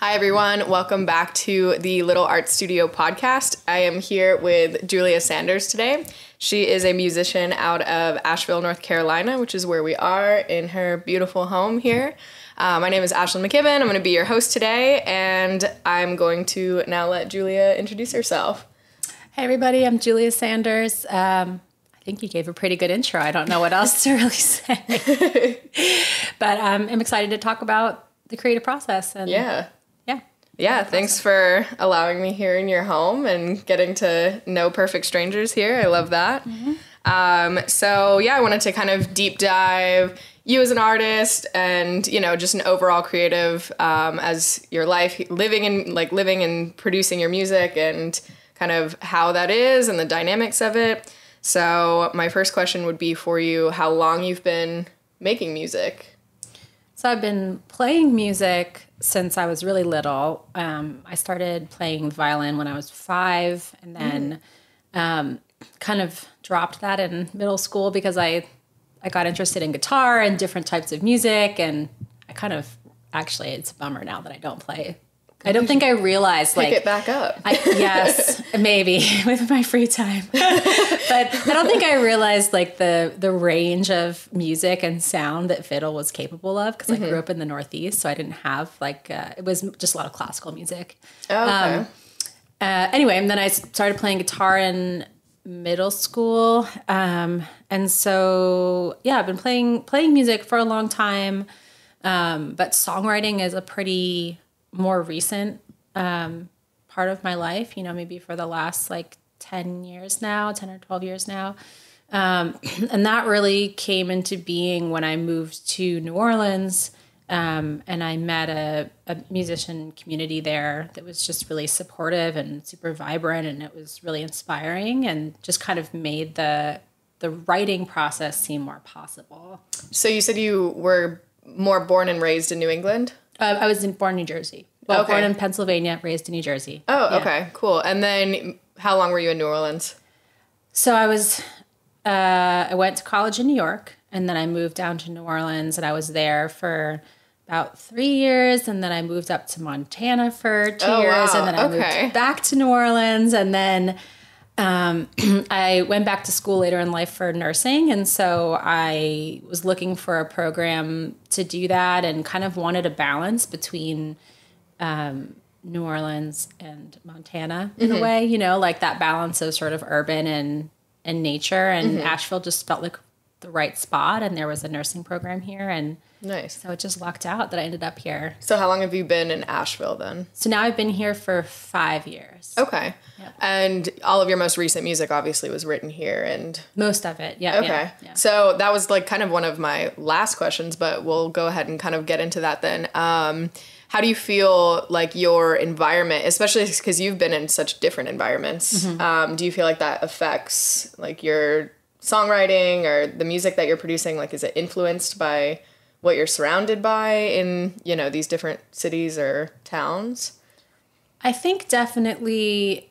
Hi, everyone. Welcome back to the Little Art Studio podcast. I am here with Julia Sanders today. She is a musician out of Asheville, North Carolina, which is where we are in her beautiful home here. My name is Ashlyn McKibben. I'm going to be your host today, and I'm going to now let Julia introduce herself. Hey, everybody. I'm Julia Sanders. I think you gave a pretty good intro. I don't know what else to really say. But I'm excited to talk about the creative process. And Yeah, thanks for allowing me here in your home and getting to know perfect strangers here. I love that. Mm-hmm. I wanted to kind of deep dive you as an artist and, just an overall creative as your life, living and producing your music and kind of how that is and the dynamics of it. So my first question would be for you, how long you've been making music? So I've been playing music since I was really little. I started playing violin when I was 5 and then kind of dropped that in middle school because I got interested in guitar and different types of music. And I kind of, actually, it's a bummer now that I don't play. I don't think I realized, Pick it back up. Yes, maybe with my free time. But I don't think I realized the range of music and sound that fiddle was capable of because I grew up in the Northeast, so I didn't have it was just a lot of classical music. Oh, okay. Anyway, and then I started playing guitar in middle school, and so I've been playing music for a long time, but songwriting is a pretty more recent part of my life, maybe for the last 10 or 12 years now. And that really came into being when I moved to New Orleans, and I met a musician community there that was just really supportive and super vibrant, and it was really inspiring and just kind of made the writing process seem more possible. So you said you were more born and raised in New England? I was born in New Jersey. Born in Pennsylvania, raised in New Jersey. Oh, okay, cool. And then how long were you in New Orleans? So I went to college in New York, and then I moved down to New Orleans, and I was there for about 3 years, and then I moved up to Montana for 2 years, and then I moved back to New Orleans, and then I went back to school later in life for nursing, and so I was looking for a program to do that and kind of wanted a balance between New Orleans and Montana in a way, that balance of sort of urban and nature, and Asheville just felt like the right spot, and there was a nursing program here, and nice. So it just lucked out that I ended up here. So how long have you been in Asheville then? So now I've been here for 5 years. Okay. Yep. And all of your most recent music obviously was written here and... Most of it, yeah. Okay. Yeah. So that was kind of one of my last questions, but we'll go ahead and kind of get into that then. How do you feel like your environment, especially because you've been in such different environments, do you feel like that affects your songwriting or the music that you're producing? Is it influenced by what you're surrounded by in, these different cities or towns? I think definitely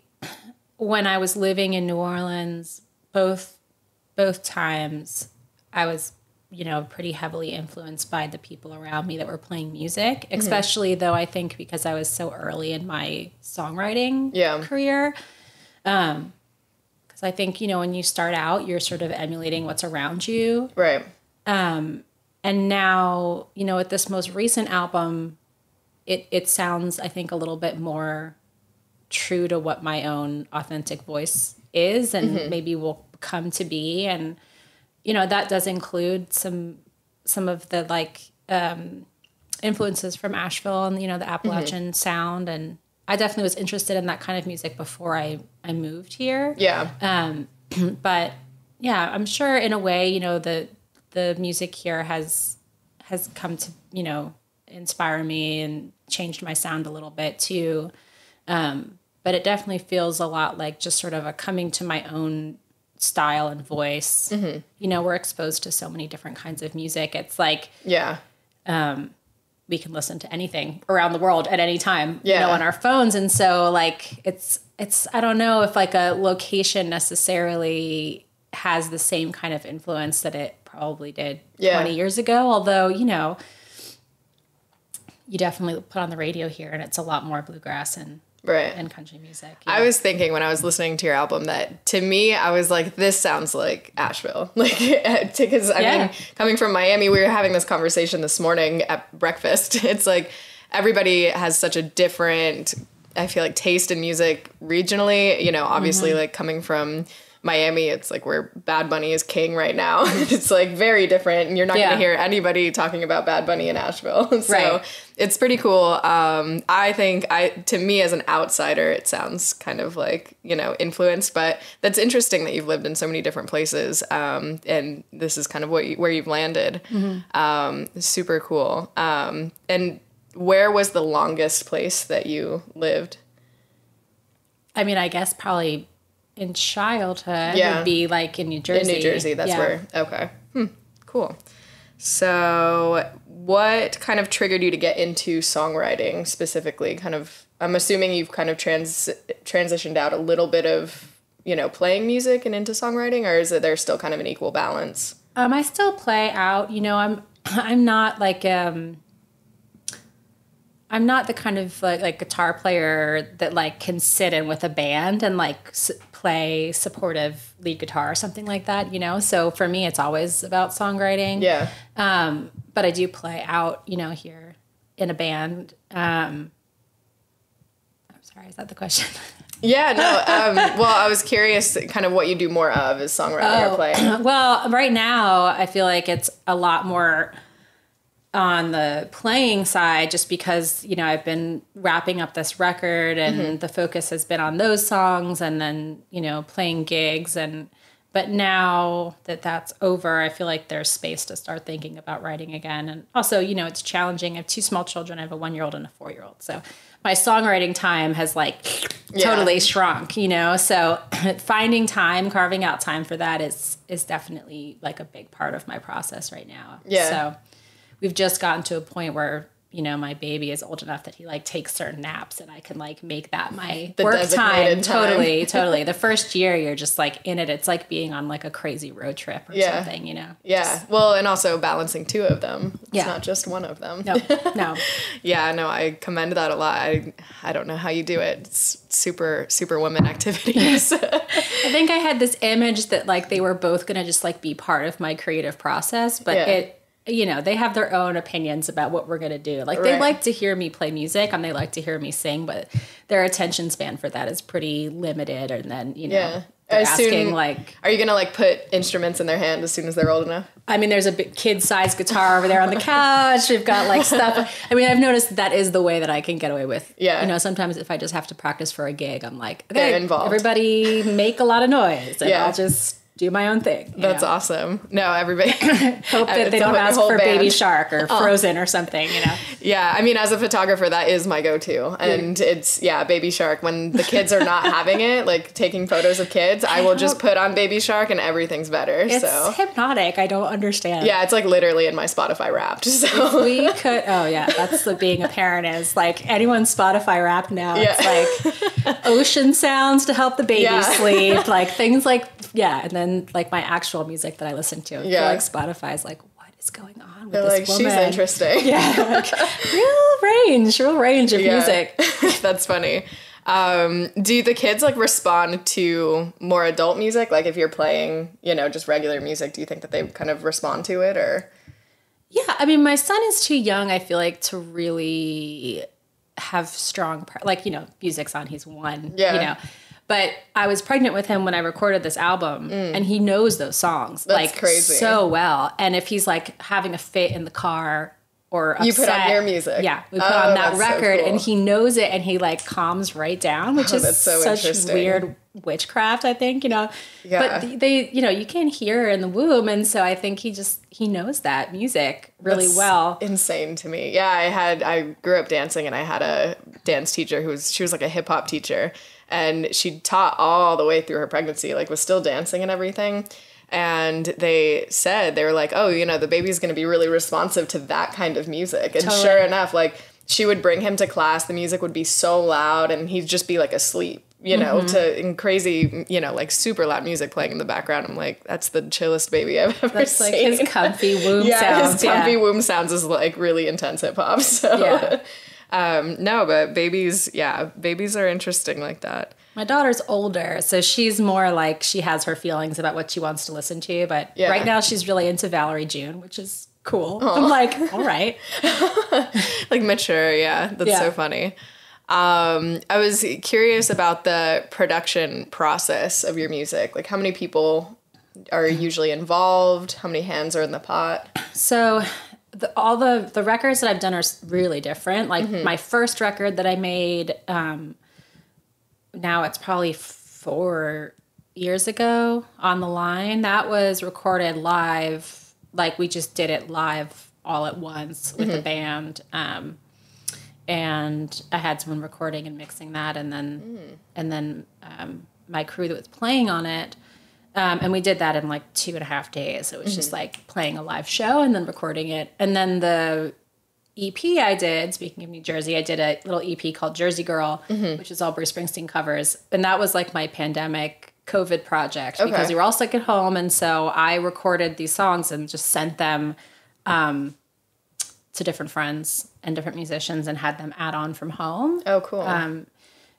when I was living in New Orleans, both times I was, pretty heavily influenced by the people around me that were playing music, especially though I think because I was so early in my songwriting career. Because I think, when you start out, you're sort of emulating what's around you. Right. And now, with this most recent album, it sounds, I think, a little bit more true to what my own authentic voice is and maybe will come to be. And, that does include some of the influences from Asheville and, the Appalachian sound. And I definitely was interested in that kind of music before I moved here. Yeah. But yeah, I'm sure in a way, the music here has come to, inspire me and changed my sound a little bit too. But it definitely feels a lot like just sort of a coming to my own style and voice. We're exposed to so many different kinds of music. It's we can listen to anything around the world at any time, on our phones. And so it's, I don't know if a location necessarily has the same kind of influence that it probably did 20 years ago. Although, you definitely put on the radio here and it's a lot more bluegrass and country music. I was thinking when I was listening to your album that to me, I was like, this sounds like Asheville. Like, because I mean, coming from Miami, we were having this conversation this morning at breakfast. It's like everybody has such a different, I feel like, taste in music regionally. You know, obviously, like coming from Miami, it's like where Bad Bunny is king right now. It's like very different, and you're not going to hear anybody talking about Bad Bunny in Asheville. So it's pretty cool. I think to me as an outsider, it sounds kind of like, you know, influenced, but that's interesting that you've lived in so many different places. And this is kind of where you've landed. Super cool. And where was the longest place that you lived? I mean, I guess probably in childhood would be like in New Jersey. In New Jersey, that's where. Okay. Cool. So what kind of triggered you to get into songwriting specifically? Kind of, I'm assuming you've kind of transitioned out a little bit of, you know, playing music and into songwriting, or is it there still kind of an equal balance? I still play out, you know, I'm not like, I'm not the kind of like guitar player that like can sit in with a band and like play supportive lead guitar or something like that, you know? So for me, it's always about songwriting. Yeah. But I do play out, you know, here in a band. I'm sorry, is that the question? Yeah, no. Well, I was curious kind of what you do more of is songwriting or playing. Well, right now I feel like it's a lot more on the playing side, just because, you know, I've been wrapping up this record and the focus has been on those songs and then, you know, playing gigs. But now that that's over, I feel like there's space to start thinking about writing again. And also, you know, it's challenging. I have 2 small children. I have a 1-year-old and a 4-year-old. So my songwriting time has like totally shrunk, you know? So finding time, carving out time for that is definitely like a big part of my process right now. Yeah. So we've just gotten to a point where, you know, my baby is old enough that he like takes certain naps and I can like make that my work time. Totally. The first year you're just like in it. It's like being on like a crazy road trip or something, you know? Yeah. Well, and also balancing 2 of them. It's not just one of them. No. Yeah, no, I commend that a lot. I don't know how you do it. It's super woman activities. I think I had this image that like they were both going to just like be part of my creative process, but you know, they have their own opinions about what we're going to do. Like, they like to hear me play music and they like to hear me sing, but their attention span for that is pretty limited. And then, you know, they're asking, like... Are you going to, like, put instruments in their hand as soon as they're old enough? I mean, there's a big kid-sized guitar over there on the couch. We've got, like, stuff. I mean, I've noticed that is the way that I can get away with. Yeah. You know, sometimes if I just have to practice for a gig, I'm like, okay, everybody make a lot of noise. And I'll just... do my own thing. That's awesome. No, everybody. Hope that they don't ask for Baby Shark or Frozen or something, you know? Yeah, I mean, as a photographer, that is my go-to. And it's, Baby Shark. When the kids are not having it, like taking photos of kids, I will just put on Baby Shark and everything's better. It's hypnotic. I don't understand. Yeah, it's like literally in my Spotify Wrapped. So. If we could, that's what being a parent is. Like anyone's Spotify Wrapped now. It's like ocean sounds to help the baby sleep, like things like, and then like my actual music that I listen to. I feel like Spotify's like, what is going on with this woman? She's interesting. Like, real range of music. That's funny. Do the kids like respond to more adult music? Like if you're playing, you know, just regular music, do you think that they kind of respond to it or? Yeah, I mean, my son is too young, I feel like, to really have strong, like, you know, music's on, he's 1, you know. But I was pregnant with him when I recorded this album, and he knows those songs. That's like crazy. So well. And if he's like having a fit in the car or upset, you put on your music. Yeah, we put on that record, so cool. And he knows it, and he like calms right down, which is so such weird witchcraft, I think, you know. Yeah. But they, you know, you can't hear in the womb, and so I think he knows that music really well. Insane to me. Yeah, I grew up dancing, and I had a dance teacher she was like a hip hop teacher. And she taught all the way through her pregnancy, like was still dancing and everything. And they were like, oh, you know, the baby's going to be really responsive to that kind of music. And sure enough, like she would bring him to class. The music would be so loud and he'd just be like asleep, you know, and crazy, you know, like super loud music playing in the background. I'm like, that's the chillest baby I've ever seen. Like his comfy womb sounds. His comfy womb sounds is like really intense hip hop. So, no, but babies are interesting like that. My daughter's older, so she's more like she has her feelings about what she wants to listen to. But right now she's really into Valerie June, which is cool. Aww. I'm like, all right. Like mature, That's so funny. I was curious about the production process of your music. Like how many people are usually involved? How many hands are in the pot? So all the records that I've done are really different. Like my first record that I made, now it's probably 4 years ago, On the Line. That was recorded live. Like we just did it live all at once with a band. And I had someone recording and mixing that. And then my crew that was playing on it. And we did that in like 2.5 days. It was just like playing a live show and then recording it. And then the EP I did, speaking of New Jersey, I did a little EP called Jersey Girl, which is all Bruce Springsteen covers. And that was like my pandemic COVID project because we were all stuck at home. And so I recorded these songs and just sent them to different friends and different musicians and had them add on from home. Oh, cool.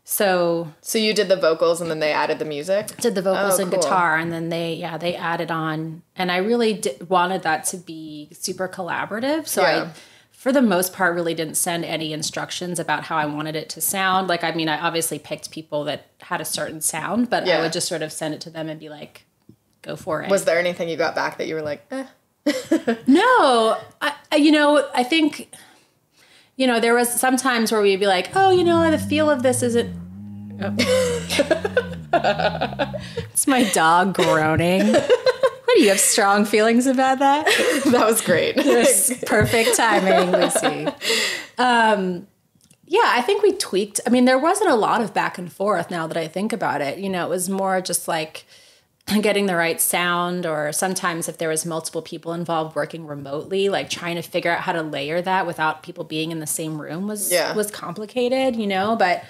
So you did the vocals and then they added the music? Did the vocals and guitar, and then they added on. And I really wanted that to be super collaborative. So I, for the most part, really didn't send any instructions about how I wanted it to sound. Like, I mean, I obviously picked people that had a certain sound, but I would just sort of send it to them and be like, go for it. Was there anything you got back that you were like, eh? No. I think, there was some times where we'd be like, oh, the feel of this isn't... Oh. It's my dog groaning. What, do you have strong feelings about that? That was great. Perfect timing, Lucy. I think we tweaked. I mean, there wasn't a lot of back and forth now that I think about it. It was more just like getting the right sound, or sometimes if there was multiple people involved working remotely, like trying to figure out how to layer that without people being in the same room was complicated, but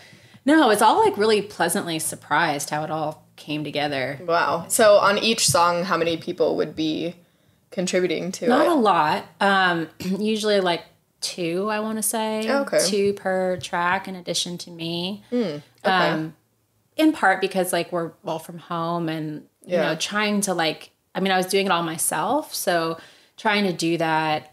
no, it's all like really pleasantly surprised how it all came together. Wow. So on each song, how many people would be contributing to it? Not a lot. Usually like 2, I want to say. Okay. 2 per track in addition to me. Okay. In part because like we're all from home and, trying to like, I mean, I was doing it all myself. So trying to do that,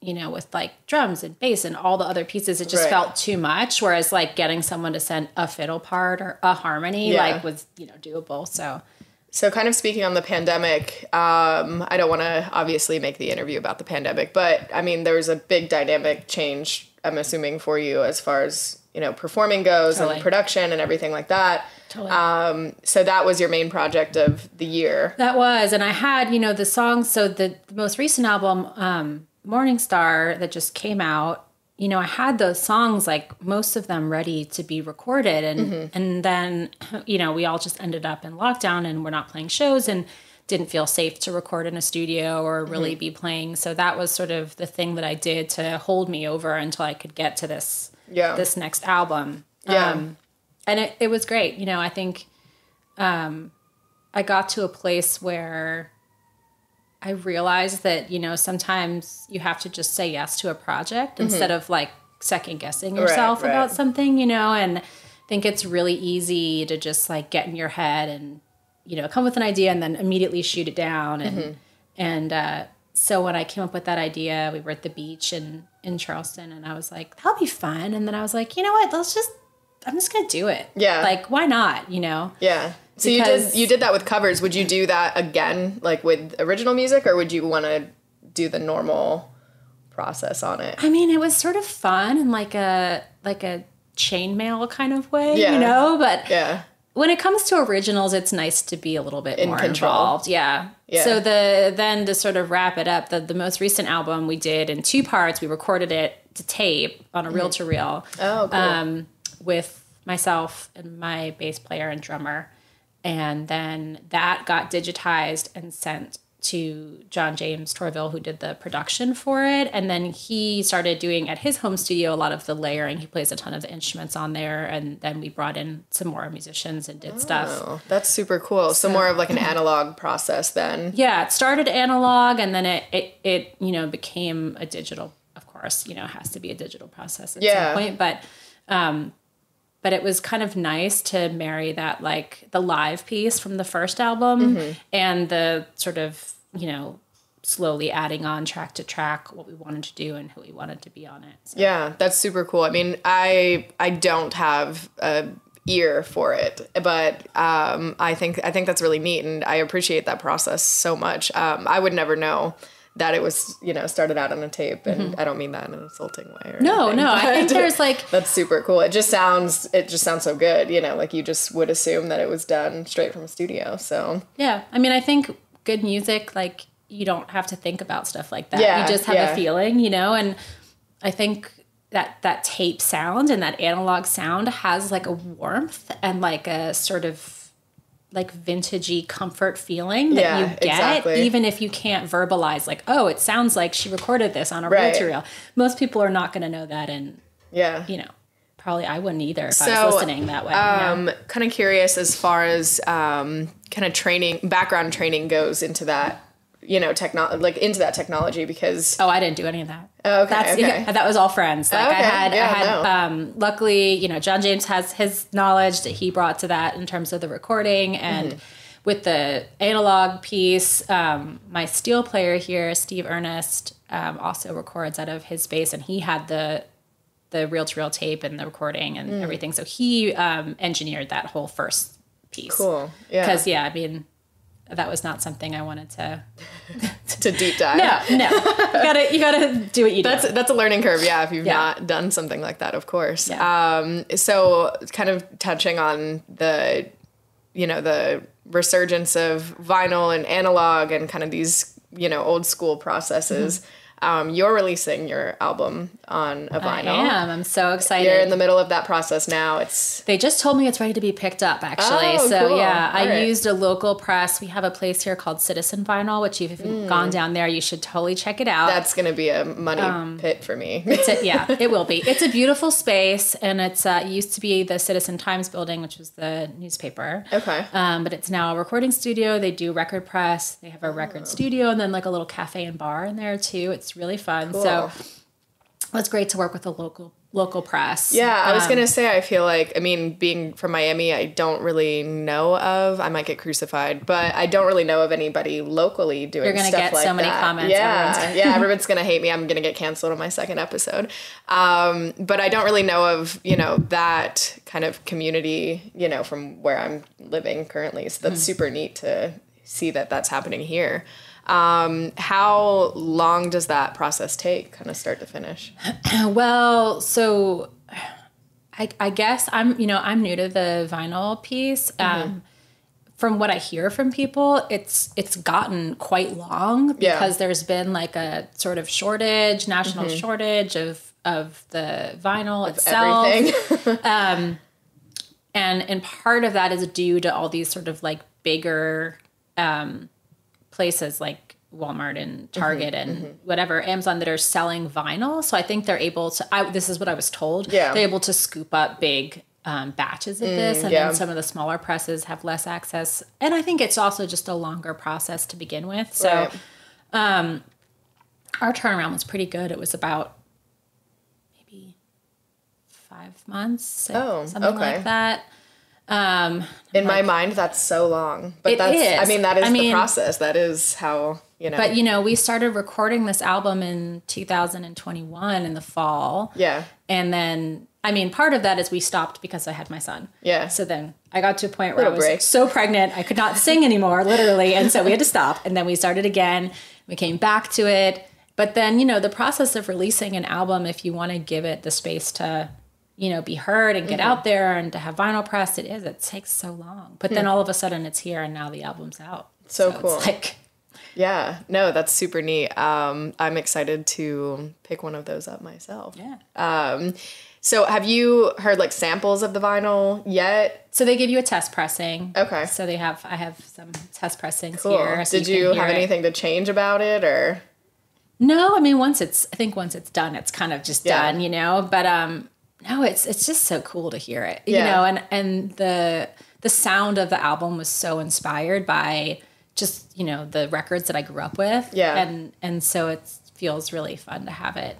with like drums and bass and all the other pieces, it just felt too much. Whereas like getting someone to send a fiddle part or a harmony like was, doable. So kind of speaking on the pandemic, I don't want to obviously make the interview about the pandemic, but I mean, there was a big dynamic change, I'm assuming, for you as far as, performing goes and production and everything like that. Totally. So that was your main project of the year. That was, and I had, the songs, so the most recent album, Morning Star, that just came out, I had those songs, like most of them ready to be recorded. And then, we all just ended up in lockdown and we're not playing shows and didn't feel safe to record in a studio or really be playing. So that was sort of the thing that I did to hold me over until I could get to this next album. And it was great. I think I got to a place where I realized that, sometimes you have to just say yes to a project instead of like second guessing yourself about something, and I think it's really easy to just like get in your head and, come with an idea and then immediately shoot it down. And so when I came up with that idea, we were at the beach in Charleston and I was like, that'll be fun. And then I was like, you know what, I'm just going to do it. Yeah. Like, why not, Yeah. So you did that with covers. Would you do that again, like with original music, or would you want to do the normal process on it? I mean, it was sort of fun in like a chainmail kind of way, but when it comes to originals, it's nice to be a little bit more involved. Yeah. So then to sort of wrap it up, the most recent album we did in 2 parts. We recorded it to tape on a reel-to-reel. Oh, cool. With myself and my bass player and drummer. And then that got digitized and sent to John James Torville, who did the production for it. And then he started doing at his home studio a lot of the layering. He plays a ton of the instruments on there. And then we brought in some more musicians and did stuff. Oh, that's super cool. So more of like an analog process then. Yeah, it started analog and then it you know, became a digital, of course, you know, it has to be a digital process at some point. But it was kind of nice to marry that, like the live piece from the first album and the sort of, you know, slowly adding on track to track what we wanted to do and who we wanted to be on it. So. Yeah, that's super cool. I mean, I don't have a ear for it, but I think that's really neat, and I appreciate that process so much. I would never know that it was, you know, started out on a tape, and I don't mean that in an insulting way. No, I think there's like... That's super cool. It just sounds so good, you know, like you just would assume that it was done straight from a studio, so... Yeah, I mean, I think good music, like, you don't have to think about stuff like that. You just have a feeling, you know, and I think that tape sound and that analog sound has like a warmth and like a sort of like vintagey comfort feeling that you get, even if you can't verbalize like, oh, it sounds like she recorded this on a reel-to-reel. Most people are not going to know that, and you know, probably I wouldn't either if I was listening that way. Kind of curious as far as kind of background training goes into that, you know, into that technology, because... Oh, I didn't do any of that. Oh, okay. Yeah, that was all friends. Like I had luckily, you know, John James has his knowledge that he brought to that in terms of the recording, and with the analog piece, my steel player here, Steve Ernest, also records out of his space, and he had the reel-to-reel tape and the recording and everything. So he engineered that whole first piece. Cool. Yeah. Because I mean, that was not something I wanted to to deep dive. No. You gotta do what you do. That's a learning curve, if you've not done something like that, of course. Yeah. So kind of touching on the, you know, the resurgence of vinyl and analog and kind of these, you know, old school processes. You're releasing your album on a vinyl. I am. I'm so excited. You're in the middle of that process now. They just told me it's ready to be picked up, actually. Oh, so cool. I used a local press. We have a place here called Citizen Vinyl, which if you've gone down there, you should totally check it out. That's going to be a money pit for me. It will be. It's a beautiful space, and it used to be the Citizen Times building, which was the newspaper. Okay. But it's now a recording studio. They do record press. They have a record studio, and then like a little cafe and bar in there too. It's really fun. Cool. So it's great to work with a local press. Yeah, I was going to say, I feel like, I mean, being from Miami, I don't really know of, I might get crucified, but I don't really know of anybody locally doing stuff like that. You're going to get so many comments. Yeah, everyone's going to hate me. I'm going to get canceled on my second episode. But I don't really know of, you know, that kind of community, you know, from where I'm living currently. So that's super neat to see that that's happening here. How long does that process take, kind of start to finish? Well, so I guess I'm new to the vinyl piece. From what I hear from people, it's gotten quite long because there's been like a sort of national shortage of the vinyl itself. Everything. And part of that is due to all these sort of like bigger places like Walmart and Target and whatever, Amazon, that are selling vinyl. So I think they're able to, this is what I was told, they're able to scoop up big batches of this, and then some of the smaller presses have less access. And I think it's also just a longer process to begin with. So our turnaround was pretty good. It was about maybe 5 months, something like that. In my mind, that's so long, but that is the process. That is how, you know. But, you know, we started recording this album in 2021 in the fall. Yeah. And then, I mean, part of that is we stopped because I had my son. Yeah. So then I got to a point where I was so pregnant, I could not sing anymore, literally. And so we had to stop. And then we started again. We came back to it. But then, you know, the process of releasing an album, if you want to give it the space to, you know, be heard and get out there and to have vinyl pressed, it takes so long. But then all of a sudden it's here and now the album's out. So cool. It's like, yeah, no, that's super neat. I'm excited to pick one of those up myself. Yeah. So have you heard like samples of the vinyl yet? So they give you a test pressing. Okay. So I have some test pressings Cool. here. So Did you have anything to change about it or? No, I mean, once it's done, it's kind of just done, you know, but, no, it's just so cool to hear it, you know, and the sound of the album was so inspired by just, you know, the records that I grew up with. Yeah. And so it feels really fun to have it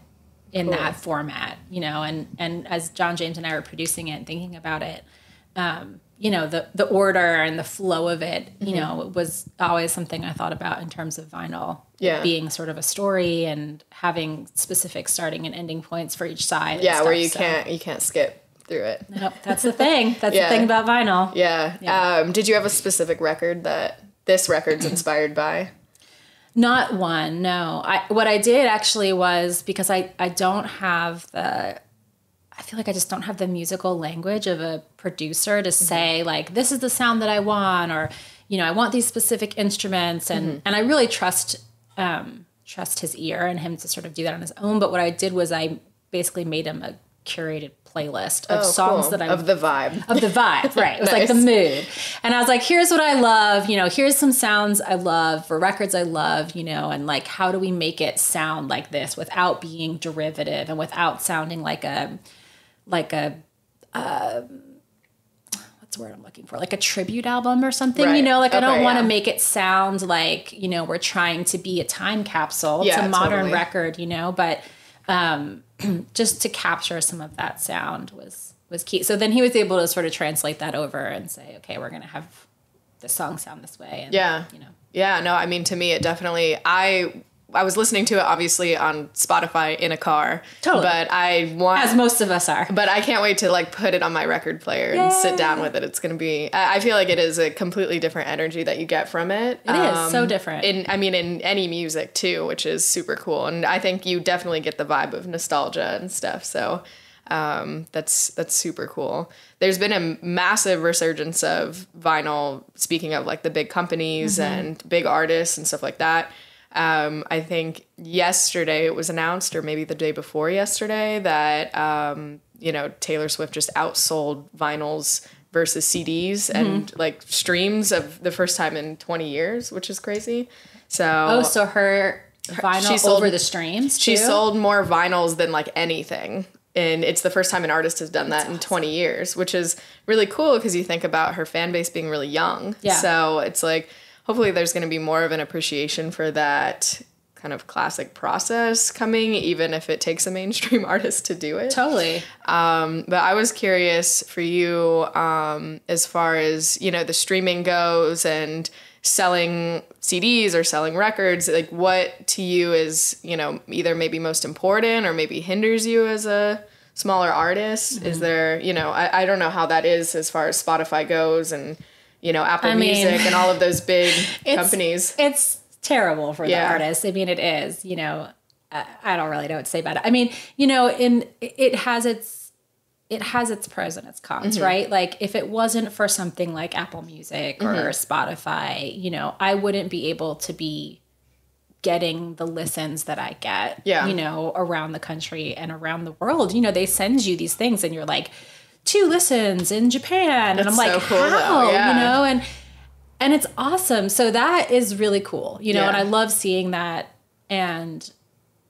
in that format, you know, and as John James and I were producing it and thinking about it, you know, the order and the flow of it, you know, it was always something I thought about in terms of vinyl being sort of a story and having specific starting and ending points for each side. Yeah, where you can't skip through it. Nope, that's the thing. That's the thing about vinyl. Yeah. Did you have a specific record that this record's inspired by? Not one, no. What I did actually was, because I don't have I feel like I just don't have the musical language of a producer to say like, this is the sound that I want, or, you know, I want these specific instruments, and I really trust his ear and him to sort of do that on his own. But what I did was I basically made him a curated playlist of songs that of the vibe, right? It was like the mood, and I was like, here's what I love, you know, here's some sounds I love for records I love, you know, and like, how do we make it sound like this without being derivative and without sounding like a what's the word I'm looking for? Like a tribute album or something, you know, like I don't want to make it sound like, you know, we're trying to be a time capsule. It's a modern record, you know, but just to capture some of that sound was key. So then he was able to sort of translate that over and say, okay, we're going to have the song sound this way. And, you know. Yeah, no, I mean, to me, it definitely, I was listening to it obviously on Spotify in a car. Totally. But as most of us are. But I can't wait to like put it on my record player and sit down with it. It's going to be, I feel like it is a completely different energy that you get from it. It is so different. In any music too, which is super cool. And I think you definitely get the vibe of nostalgia and stuff. So that's super cool. There's been a massive resurgence of vinyl, speaking of like the big companies and big artists and stuff like that. I think yesterday it was announced, or maybe the day before yesterday, that, you know, Taylor Swift just outsold vinyls versus CDs and like streams of the first time in 20 years, which is crazy. So, so her vinyl over the streams too? She sold more vinyls than like anything. And it's the first time an artist has done that in 20 years, which is really cool because you think about her fan base being really young. Yeah. So it's like, hopefully there's going to be more of an appreciation for that kind of classic process coming, even if it takes a mainstream artist to do it. Totally. But I was curious for you, as far as, you know, the streaming goes and selling CDs or selling records, like what to you is, you know, either maybe most important or maybe hinders you as a smaller artist? Is there, you know, I don't know how that is as far as Spotify goes and, you know, Apple Music and all of those big companies. It's terrible for the artist. I mean, it is, you know, I don't really know what to say about it. I mean, you know, it has its pros and its cons, right? Like if it wasn't for something like Apple Music or Spotify, you know, I wouldn't be able to be getting the listens that I get, you know, around the country and around the world. You know, they send you these things and you're like, 2 listens in Japan. That's and I'm like, so cool, how? Though. Yeah. You know, and it's awesome. So that is really cool, you know, and I love seeing that. And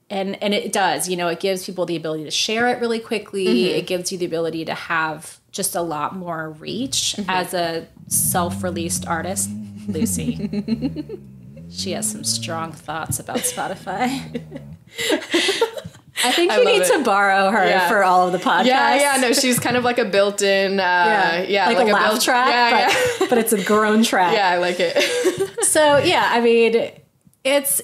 it does, you know, it gives people the ability to share it really quickly. It gives you the ability to have just a lot more reach as a self-released artist. Lucy, she has some strong thoughts about Spotify. I think you need to borrow her for all of the podcasts. Yeah, no, she's kind of like a built-in, like a laugh track, but it's a grown track. Yeah, I like it. So yeah, I mean, that's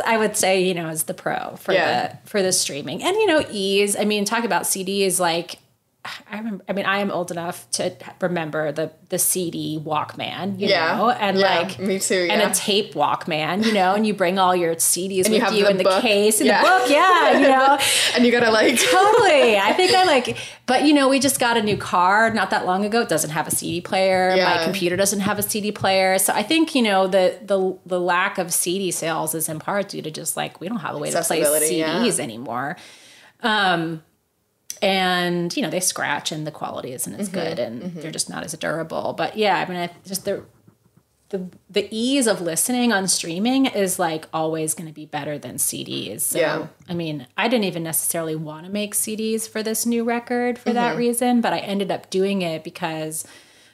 I would say, you know, is the pro for the streaming and, you know, ease. I mean, talk about CDs, like I am old enough to remember the CD Walkman, you know, and like me too, and a tape Walkman, you know, and you bring all your CDs and with you in the case and the book, you know, and you gotta like totally. I think but you know, we just got a new car not that long ago. It doesn't have a CD player. My computer doesn't have a CD player. So I think, you know, the lack of CD sales is in part due to just like we don't have a way to play CDs anymore. And, you know, they scratch and the quality isn't as good and they're just not as durable. But yeah, I mean, the ease of listening on streaming is like always going to be better than CDs. So, I mean, I didn't even necessarily want to make CDs for this new record for that reason, but I ended up doing it because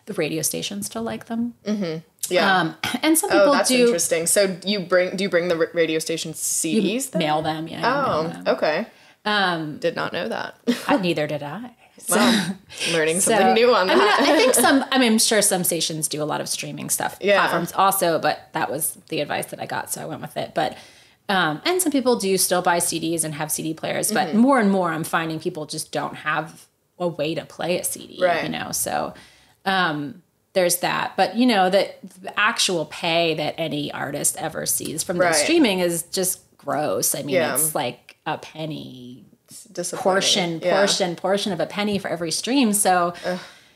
the radio stations still like them. Yeah. And some people that's do. Interesting. So do you bring the radio station CDs then? Mail them, yeah. Oh, okay. Did not know that. Neither did I. So, well, learning something new on that. I think I'm sure some stations do a lot of streaming stuff, platforms also, but that was the advice that I got, so I went with it. But, and some people do still buy CDs and have CD players, but more and more I'm finding people just don't have a way to play a CD, you know, so, there's that. But, you know, the actual pay that any artist ever sees from the streaming is just gross. I mean, it's like a penny portion of a penny for every stream. So,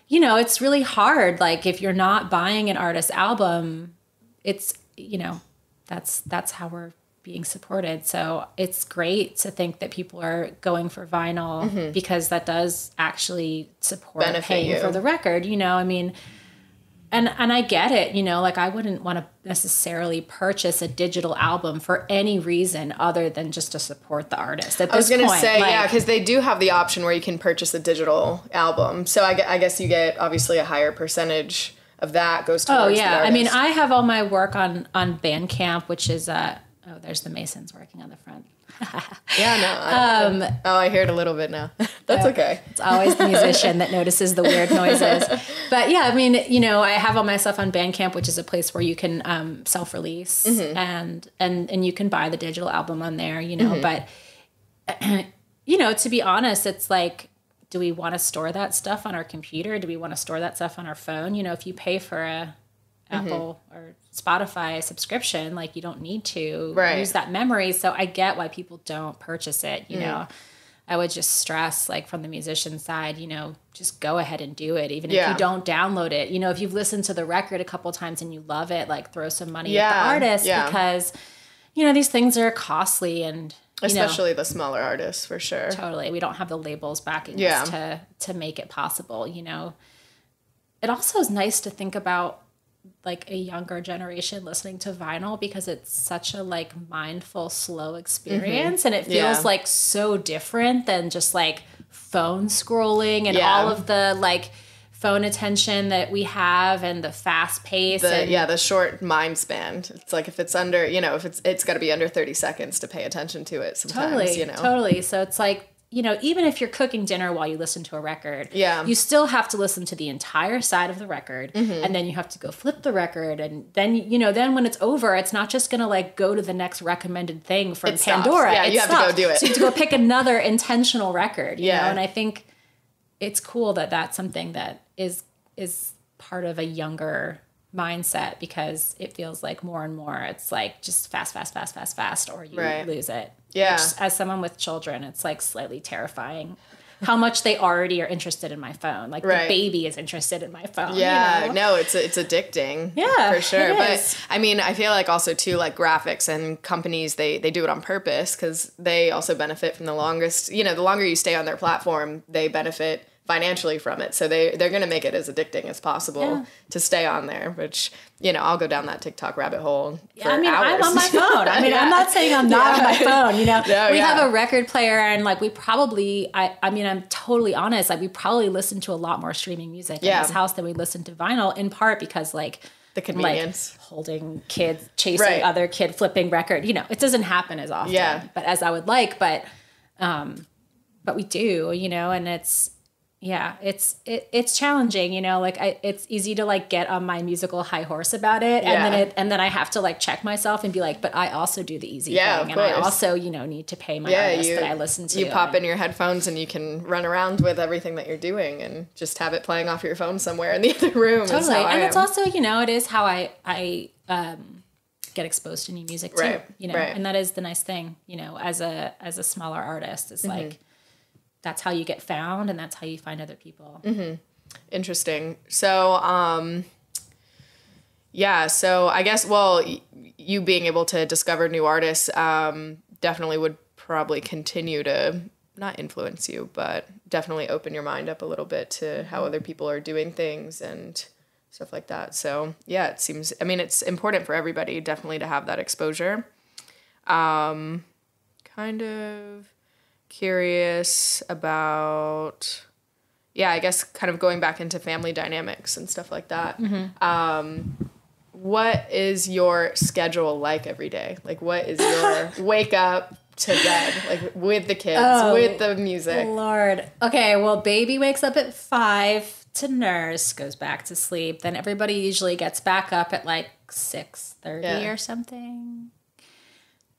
you know, it's really hard. Like if you're not buying an artist's album, it's, you know, that's how we're being supported. So it's great to think that people are going for vinyl because that does actually support paying for the record. You know, I mean, and I get it, you know, like I wouldn't want to necessarily purchase a digital album for any reason other than just to support the artist at this point. I was going to say, yeah, because they do have the option where you can purchase a digital album. So I guess you get obviously a higher percentage of that goes towards the artist. I mean, I have all my work on Bandcamp, which is, there's the Masons working on the front. I hear it a little bit now. That's okay. It's always the musician that notices the weird noises. But yeah, I mean, you know, I have all my stuff on Bandcamp, which is a place where you can self-release and you can buy the digital album on there, you know, but you know, to be honest, it's like, do we want to store that stuff on our computer? Do we want to store that stuff on our phone? You know, if you pay for a Apple or Spotify subscription, like you don't need to use that memory. So I get why people don't purchase it. You know, I would just stress, like from the musician side, you know, just go ahead and do it. Even if you don't download it, you know, if you've listened to the record a couple times and you love it, like throw some money at the artist because, you know, these things are costly and especially the smaller artists for sure. Totally. We don't have the labels backing us to make it possible. You know, it also is nice to think about like a younger generation listening to vinyl because it's such a like mindful, slow experience and it feels like so different than just like phone scrolling and all of the like phone attention that we have and the fast pace. The short mind span. It's like if it's under, you know, if it's got to be under 30 seconds to pay attention to it sometimes, you know. Totally. So it's like, you know, even if you're cooking dinner while you listen to a record, you still have to listen to the entire side of the record and then you have to go flip the record and then, you know, then when it's over, it's not just going to like go to the next recommended thing from Pandora. Yeah, you have to go do it. So you have to go pick another intentional record, you know, and I think it's cool that that's something that is part of a younger mindset because it feels like more and more it's like just fast or you lose it. Yeah. Which, as someone with children, it's like slightly terrifying how much they already are interested in my phone. Like the baby is interested in my phone. Yeah, you know? no, it's addicting. Yeah, for sure. But I mean, I feel like also too, like graphics and companies, they do it on purpose because they also benefit from the longest, you know, the longer you stay on their platform, they benefit financially from it. So they're going to make it as addicting as possible to stay on there, which, you know, I'll go down that TikTok rabbit hole for hours. I'm on my phone. I mean, I'm not saying I'm not on my phone, you know. We have a record player and like we probably, I mean, I'm totally honest, like we probably listen to a lot more streaming music in this house than we listen to vinyl, in part because like the convenience. Like holding kids, chasing other kid, flipping record, you know, it doesn't happen as often, but as I would like, but we do, you know, and it's challenging, you know, like it's easy to like get on my musical high horse about it. And then I have to like check myself and be like, but I also do the easy thing. And I also, you know, need to pay my artist that I listen to. You pop in your headphones and you can run around with everything that you're doing and just have it playing off your phone somewhere in the other room. Totally. And it's also, you know, it is how I get exposed to new music too, you know, and that is the nice thing, you know, as a smaller artist, it's like, that's how you get found and that's how you find other people. Interesting. So, so I guess, well, you being able to discover new artists definitely would probably continue to not influence you, but definitely open your mind up a little bit to how other people are doing things and stuff like that. So yeah, it seems, I mean, it's important for everybody definitely to have that exposure. Kind of curious about, yeah, I guess kind of going back into family dynamics and stuff like that. What is your schedule like every day? Like, what is your wake up to bed, like with the kids, with the music? Lord. Okay, well, baby wakes up at 5 to nurse, goes back to sleep. Then everybody usually gets back up at like 6:30 or something.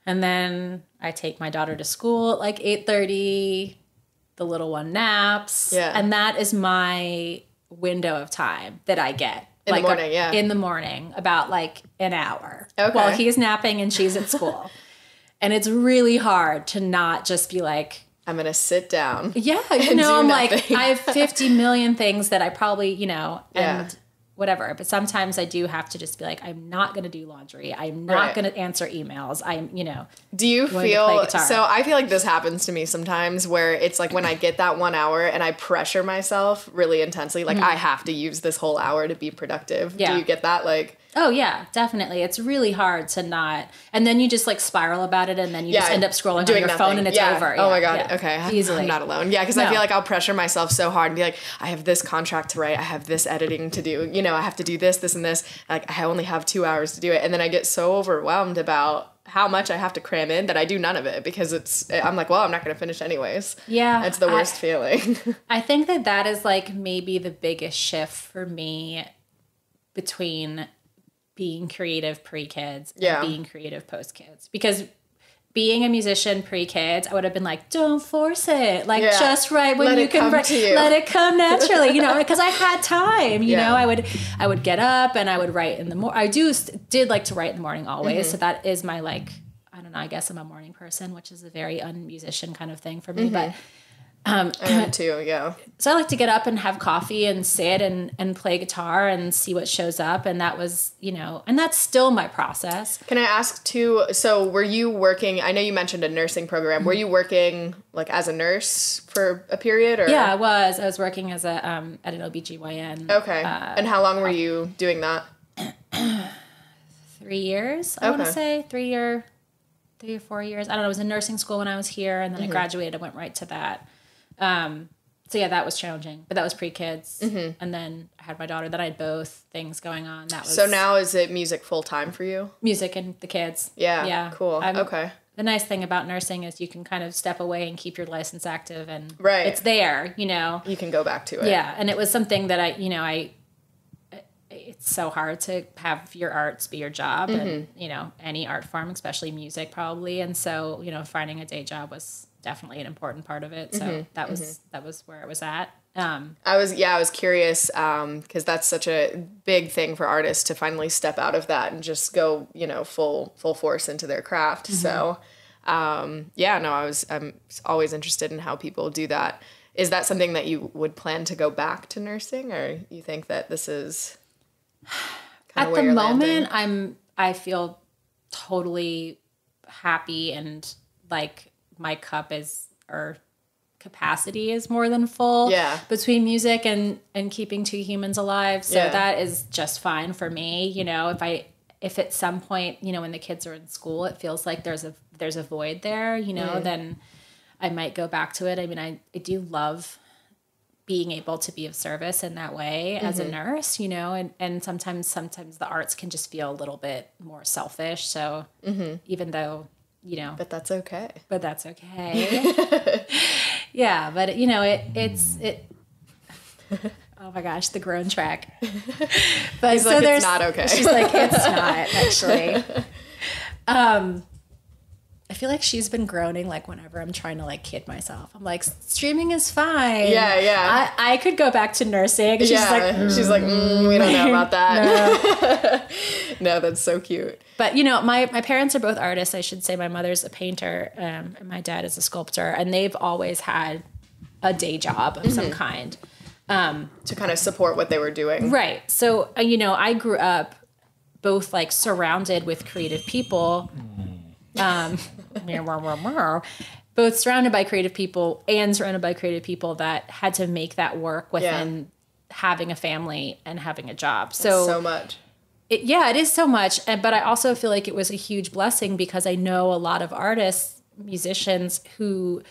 And then I take my daughter to school at like 8:30. The little one naps. Yeah. And that is my window of time that I get. In the morning, In the morning, about like an hour. Okay. While he's napping and she's at school. And it's really hard to not just be like, I'm going to sit down. Yeah, you know, I'm like, I have 50 million things that I probably, you know, and whatever. But sometimes I do have to just be like, I'm not going to do laundry. I'm not going to answer emails. I'm, you know. Do you feel, so I feel like this happens to me sometimes where it's like when I get that 1 hour and I pressure myself really intensely, like I have to use this whole hour to be productive. Yeah. Do you get that? Like, oh yeah, definitely. It's really hard to not, and then you just like spiral about it, and then you just end up scrolling on your phone, and it's over. Oh my god. Okay, easily. I'm not alone. Yeah, because I feel like I'll pressure myself so hard and be like, I have this contract to write, I have this editing to do. You know, I have to do this, this, and this. Like I only have 2 hours to do it, and then I get so overwhelmed about how much I have to cram in that I do none of it because I'm like, well, I'm not going to finish anyways. Yeah, it's the worst feeling. I think that is like maybe the biggest shift for me between being creative pre-kids and being creative post-kids. Because being a musician pre-kids, I would have been like, don't force it. Like, just write when you can write. Let it come naturally, you know, because I had time, you know. I would get up and I would write in the morning. I did like to write in the morning always. So that is my, like, I don't know, I guess I'm a morning person, which is a very unmusician kind of thing for me. But I am too, yeah. So I like to get up and have coffee and sit and play guitar and see what shows up. And that was, you know, and that's still my process. Can I ask too, so were you working, I know you mentioned a nursing program. Were you working like as a nurse for a period? Or? Yeah, I was. I was working as a at an OBGYN. Okay. And how long were you doing that? 3 years, I want to say. 3 or 4 years. I don't know. I was in nursing school when I was here, and then I graduated. I went right to that. So yeah, that was challenging, but that was pre-kids. And then I had my daughter, then I had both things going on. That was. So now is it music full time for you? Music and the kids. Yeah. Yeah. Cool. Okay. The nice thing about nursing is you can kind of step away and keep your license active, and it's there, you know. You can go back to it. Yeah. And it was something that it's so hard to have your arts be your job and, you know, any art form, especially music probably. And so, you know, finding a day job was definitely an important part of it. So that was where it was at. I was curious because that's such a big thing for artists to finally step out of that and just go, you know, full force into their craft. So I'm always interested in how people do that. Is that something that you would plan to go back to nursing, or you think that this is kind of where you're landing? At the moment, I feel totally happy and like my cup or capacity is more than full between music and keeping two humans alive. So that is just fine for me. You know, if at some point, you know, when the kids are in school, it feels like there's a void there, you know, then I might go back to it. I mean, I do love being able to be of service in that way as a nurse, you know, and sometimes the arts can just feel a little bit more selfish. So even though, you know, but that's okay. Yeah. But you know, it's oh my gosh, the groan track. But he's so like, it's not okay. She's like, it's not actually. I feel like she's been groaning like whenever I'm trying to like kid myself. I'm like, streaming is fine. Yeah. I could go back to nursing. She's like, we don't know about that. No, that's so cute. But you know, my parents are both artists. I should say my mother's a painter and my dad is a sculptor, and they've always had a day job of some kind. To kind of support what they were doing. Right. So, you know, I grew up both like surrounded with creative people. both surrounded by creative people and surrounded by creative people that had to make that work within having a family and having a job. So much. It is so much. But I also feel like it was a huge blessing because I know a lot of artists, musicians who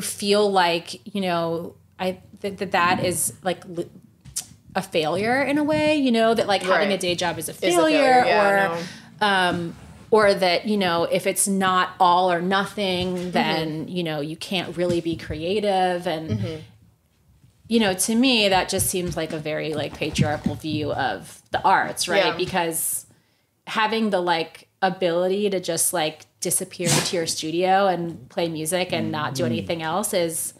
feel like, you know, that is like a failure in a way, you know, that like having a day job is a failure, or that, you know, if it's not all or nothing, then, you know, you can't really be creative. And, you know, to me, that just seems like a very like patriarchal view of the arts, right? Because having the like ability to just like disappear into your studio and play music and not do anything else is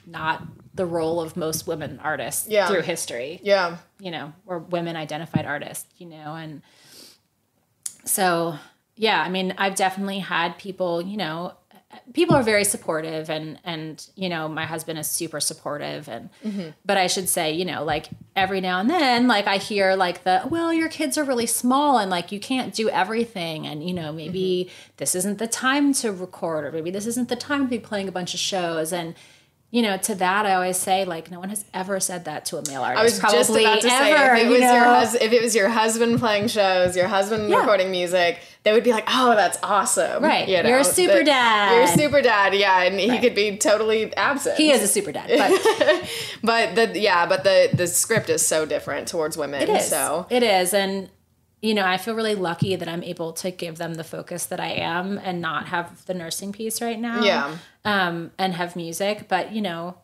not the role of most women artists through history. Yeah. You know, or women identified artists, you know, and so, yeah, I mean, I've definitely had people, you know, people are very supportive and, you know, my husband is super supportive and, but I should say, you know, like every now and then, like I hear like well, your kids are really small and like, you can't do everything. And, you know, maybe this isn't the time to record, or maybe this isn't the time to be playing a bunch of shows. And, you know, to that, I always say, like, no one has ever said that to a male artist. I was probably just about to say, ever, if it was your husband playing shows, your husband recording music, they would be like, oh, that's awesome. Right. You know, you're a super dad. You're a super dad, yeah. And he could be totally absent. He is a super dad. But, but the script is so different towards women. It is. So. It is. And, you know, I feel really lucky that I'm able to give them the focus that I am and not have the nursing piece right now. Yeah. And have music. But, you know,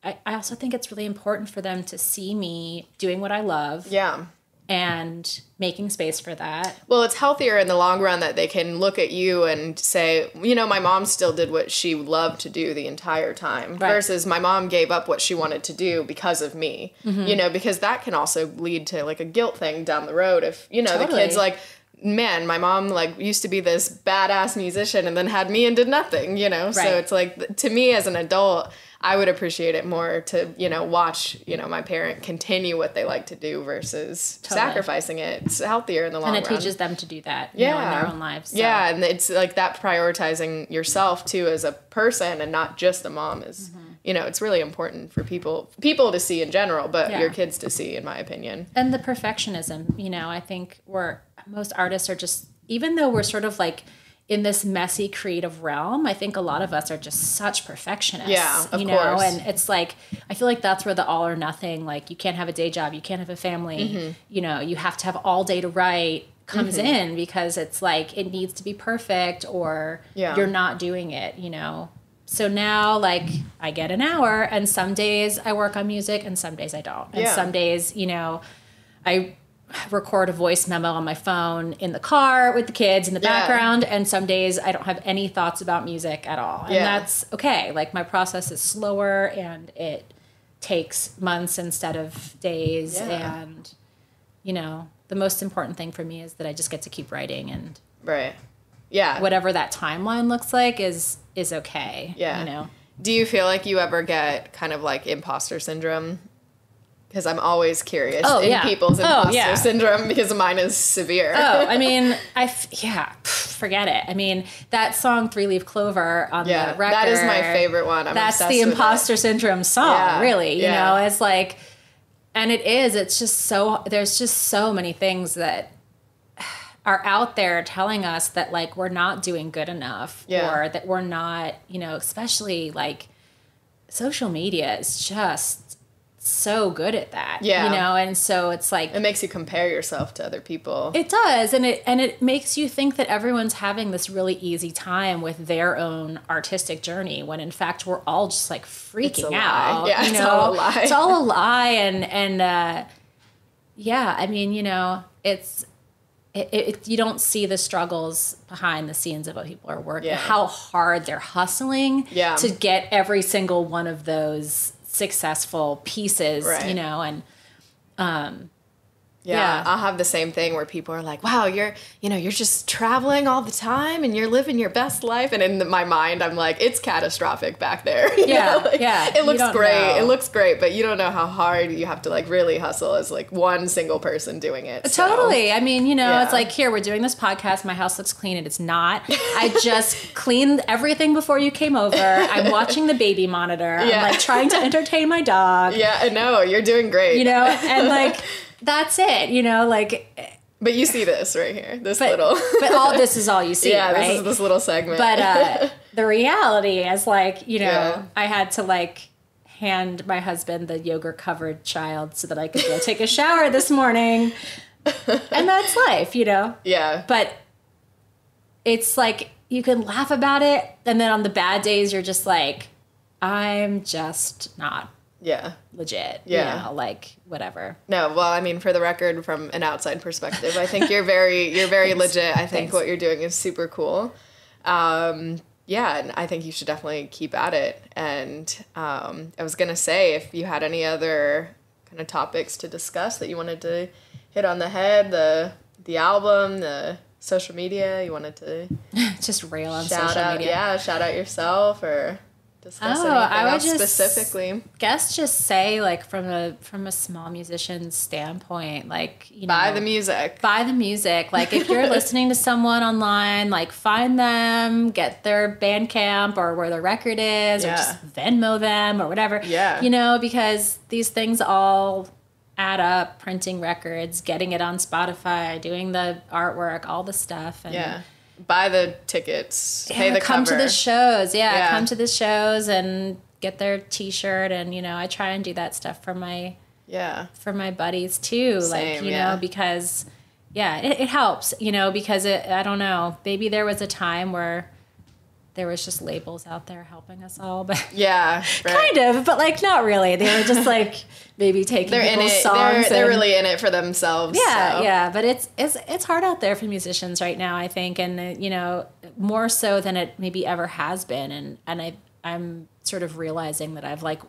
I also think it's really important for them to see me doing what I love. Yeah. And making space for that. Well, it's healthier in the long run that they can look at you and say, you know, my mom still did what she loved to do the entire time, versus my mom gave up what she wanted to do because of me, you know, because that can also lead to like a guilt thing down the road. If, you know, the kid's like, man, my mom like used to be this badass musician and then had me and did nothing, you know? So it's like, to me as an adult, I would appreciate it more to, you know, watch, you know, my parent continue what they like to do versus sacrificing it. It's healthier in the long run. And it teaches them to do that, you know, in their own lives. So. Yeah, and it's like that prioritizing yourself too as a person and not just a mom is, you know, it's really important for people to see in general, but your kids to see, in my opinion. And the perfectionism, you know, I think most artists are just, even though we're sort of like in this messy creative realm, I think a lot of us are just such perfectionists. Yeah, of you know? course. And it's like, I feel like that's where the all or nothing, like you can't have a day job, you can't have a family, you know, you have to have all day to write comes in, because it's like, it needs to be perfect or you're not doing it, you know? So now, like, I get an hour and some days I work on music and some days I don't. And some days, you know, I record a voice memo on my phone in the car with the kids in the background, and some days I don't have any thoughts about music at all, and that's okay. Like, my process is slower and it takes months instead of days, and you know, the most important thing for me is that I just get to keep writing, and whatever that timeline looks like is okay. You know, do you feel like you ever get kind of like imposter syndrome? Because I'm always curious in people's imposter syndrome, because mine is severe. I mean, forget it. I mean, that song 3-Leaf Clover on the record. That is my favorite one. That's the imposter syndrome song, really. You know, it's like, and it's just so, there's just so many things that are out there telling us that like we're not doing good enough, or that we're not, you know, especially like social media is just so good at that, you know, and so it's like it makes you compare yourself to other people. It does, and it makes you think that everyone's having this really easy time with their own artistic journey, when in fact we're all just like freaking out. Yeah, you know? It's all a lie. It's all a lie, and I mean, you know, you don't see the struggles behind the scenes of what people are working, how hard they're hustling to get every single one of those successful pieces, you know, and Yeah, I'll have the same thing where people are like, wow, you're just traveling all the time and you're living your best life. And in my mind, I'm like, it's catastrophic back there. It looks great. It looks great, but you don't know how hard you have to like really hustle as like one single person doing it. Totally. I mean, it's like, here, we're doing this podcast. My house looks clean and it's not. I just cleaned everything before you came over. I'm watching the baby monitor. I'm like trying to entertain my dog. Yeah, I know. You're doing great. And like, that's it, like. But you see this right here, little. But all this is all you see, right? Yeah, this is this little segment. But the reality is like, I had to like hand my husband the yogurt-covered child so that I could go take a shower this morning. And that's life, Yeah. But it's like, you can laugh about it. And then on the bad days, you're just like, I'm just not legit. Yeah. Like whatever. No, well, I mean, for the record, from an outside perspective, I think you're very legit. I think what you're doing is super cool. And I think you should definitely keep at it. And I was going to say, if you had any other kind of topics to discuss that you wanted to hit on the head, the album, the social media, you wanted to just rail on social media. Yeah, shout out yourself or discuss anything else specifically. Guess just say like from a small musician's standpoint, like buy the music. Like if you're listening to someone online, like find them, get their Bandcamp or where the record is, or just Venmo them or whatever. Yeah. Because these things all add up. Printing records, getting it on Spotify, doing the artwork, all the stuff. And buy the tickets. Pay the come cover. to the shows. Come to the shows and get their T-shirt. And I try and do that stuff for my buddies too. Same, like because it helps. Because I don't know. Maybe there was a time where there was just labels out there helping us all, but kind of, but like not really. They were just like maybe taking people's songs. They're really in it for themselves. But it's hard out there for musicians right now, I think, and more so than it maybe ever has been, and I'm sort of realizing that I've like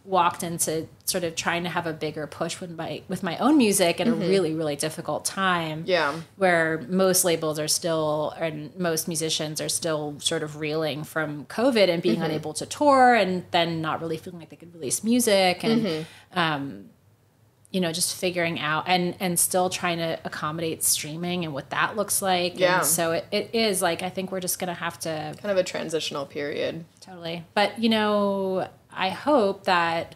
walked into sort of trying to have a bigger push with my own music at a really, really difficult time. Yeah. Where most labels are still, and most musicians are still sort of reeling from COVID and being unable to tour and then not really feeling like they could release music and, just figuring out and still trying to accommodate streaming and what that looks like. Yeah. And so it is like, I think we're just going to have to. Kind of a transitional period. Totally. But, I hope that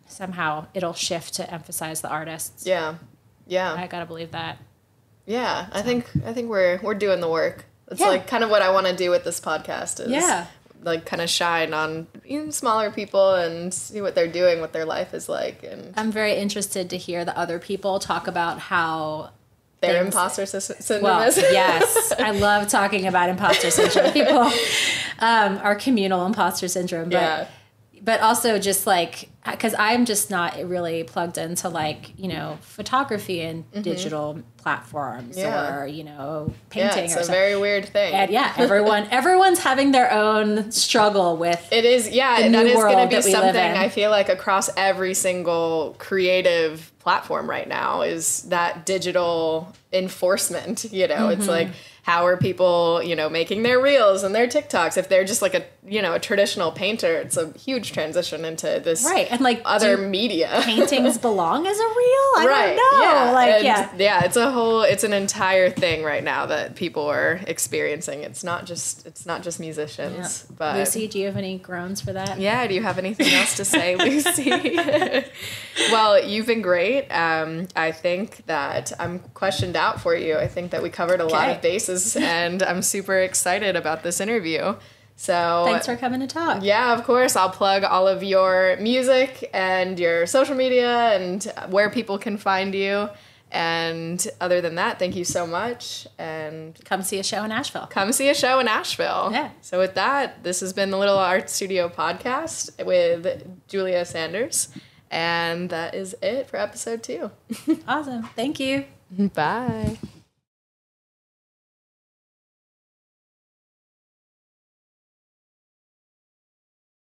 somehow it'll shift to emphasize the artists. Yeah. I gotta believe that. Yeah, so. I think we're doing the work. It's like kind of what I want to do with this podcast is like kind of shine on smaller people and see what they're doing, what their life is like. And I'm very interested to hear the other people talk about how their imposter syndrome well, is. Yes. I love talking about imposter syndrome. People our communal imposter syndrome. But also just like, because I'm just not really plugged into like, photography and digital platforms or, painting. It's a very weird thing. And everyone's having their own struggle with it is, and that is going to be something I feel like across every single creative platform right now is that digital enforcement, It's like, how are people, making their reels and their TikToks? If they're just like a traditional painter, it's a huge transition into this and like other media. Paintings belong as a reel? I don't know. It's an entire thing right now that people are experiencing. It's not just musicians. Yeah. But Lucy, do you have any groans for that? Yeah, do you have anything else to say, Lucy? Well, you've been great. I think that I'm questioned out for you. I think that we covered a lot of bases. And I'm super excited about this interview. So thanks for coming to talk. Yeah, of course. I'll plug all of your music and your social media and where people can find you. And other than that, thank you so much. And come see a show in Asheville. Yeah. So with that, this has been the Little Art Studio podcast with Julia Sanders. And that is it for episode 2. Awesome. Thank you. Bye.